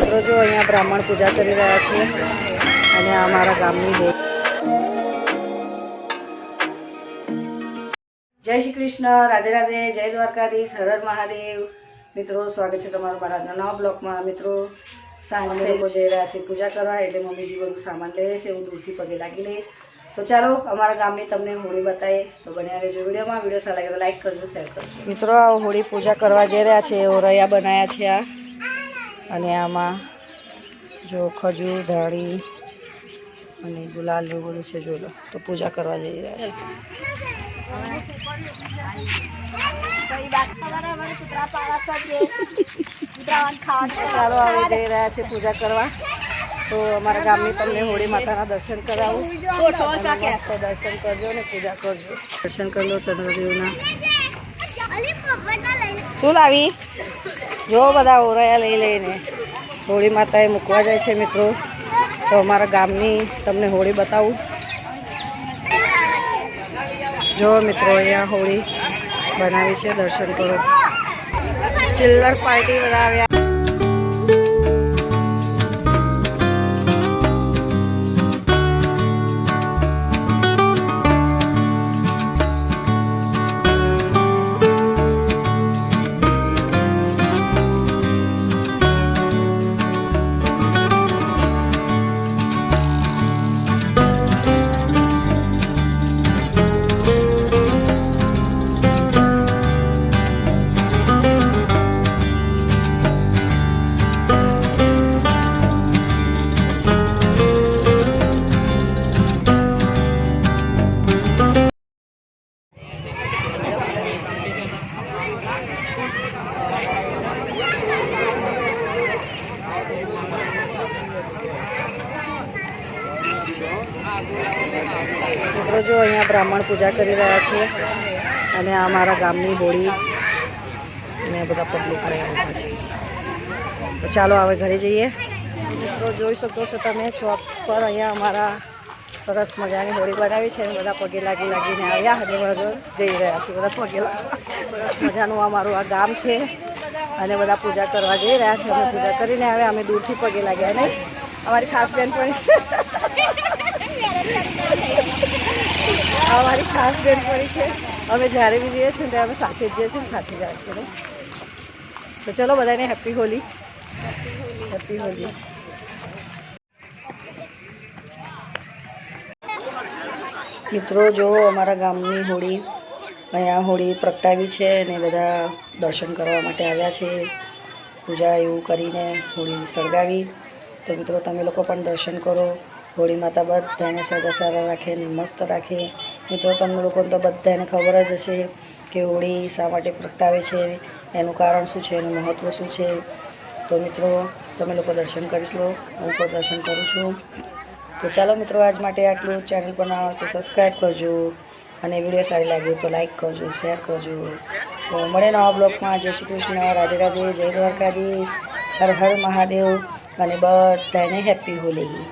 મિત્રો જો અહીંયા બ્રાહ્મણ પૂજા કરી રહ્યા છે અને આ અમારા ગામની બહુ જય શ્રી કૃષ્ણ, રાધે રાધે, જય દ્વારકાધીશ, હર હર મહાદેવ। મિત્રો સ્વાગત છે તમારું મારા નવા બ્લોગમાં। મિત્રો સાંજે લોકો જઈ રહ્યા છે પૂજા કરવા, એટલે મમ્મીજી બધું સામાન લઈ રહેશે, હું દૂરથી પગે લાગી લઈશ। તો ચાલો અમારા ગામની તમને હોળી બતાવીએ, તો બન્યા રહેજો વિડીયોમાં। વિડીયો સારા લાગે તો લાઈક કરજો, શેર કરજો। મિત્રો આ હોળી પૂજા કરવા જઈ રહ્યા છે, ઓરૈયા બનાવ્યા છે આ, અને આમાં જો ખજૂર, ધાણી અને ગુલાલ એવું બધું છે, જો લો। તો પૂજા કરવા જઈ રહ્યા છે। ચાલો હવે જઈ રહ્યા છે પૂજા કરવા, તો અમારા ગામની તમને હોળી માતાના દર્શન કરાવું। દર્શન કરજો ને પૂજા કરજો, દર્શન કરી લો ચંદ્રદેવના। શું લાવી? જો બધા ઓરૈયા લઈ લઈને હોળી માતાએ મૂકવા જાય છે મિત્રો। તો અમારા ગામની તમને હોળી બતાવું। જો મિત્રો અહીંયા હોળી બનાવી છે, દર્શન કરો। ચિલ્લર પાર્ટી બધા આવ્યા। મિત્રો જો અહીંયા બ્રાહ્મણ પૂજા કરી રહ્યા છે અને આ અમારા ગામની હોળી અને બધા પબ્લિક રહ્યા છે। તો ચાલો હવે ઘરે જઈએ। મિત્રો જોઈ શકો છો તમે ચોક પર અહીંયા અમારા સરસ મજાની હોળી બનાવી છે, બધા પગે લાગીને આવ્યા અને બધા જઈ રહ્યા છે, બધા પગે સરસ મજાનું અમારું આ ગામ છે અને બધા પૂજા કરવા જઈ રહ્યા છે। અમે પૂજા કરીને આવ્યા, અમે દૂરથી પગે લાગ્યા નહીં। અમારી ખાસ બેનપણી અમારી ખાસ બેનપણી છે, અમે જ્યારે બી જઈએ છીએ ત્યારે અમે સાથે જ જઈએ છીએ, સાથે જ આવે છે। તો ચલો બધાને હેપી હોલી, હેપી હોલી। મિત્રો જો અમારા ગામની હોળી અહીંયા હોળી પ્રગટાવી છે અને બધા દર્શન કરવા માટે આવ્યા છે, પૂજા એવું કરીને હોળી સળગાવી। તો મિત્રો તમે લોકો પણ દર્શન કરો। હોળી માતા બધાને સજા સારા રાખે અને મસ્ત રાખે। મિત્રો તમને લોકોને તો બધાને ખબર જ હશે કે હોળી શા માટે પ્રગટાવે છે, એનું કારણ શું છે, એનું મહત્ત્વ શું છે। તો મિત્રો તમે લોકો દર્શન કરી લો, હું પણ દર્શન કરું છું। તો ચાલો મિત્રો આજ માટે આટલું। ચેનલ બનાવો તો સબસ્ક્રાઈબ કરજો અને વિડીયો સારી લાગે તો લાઈક કરજો, શેર કરજો। તો મળે નવા બ્લોગમાં। જય શ્રી કૃષ્ણ, રાધે રાધે, જય દ્વારકાધીશ, હર હર મહાદેવ અને બધાને હેપી હોલી।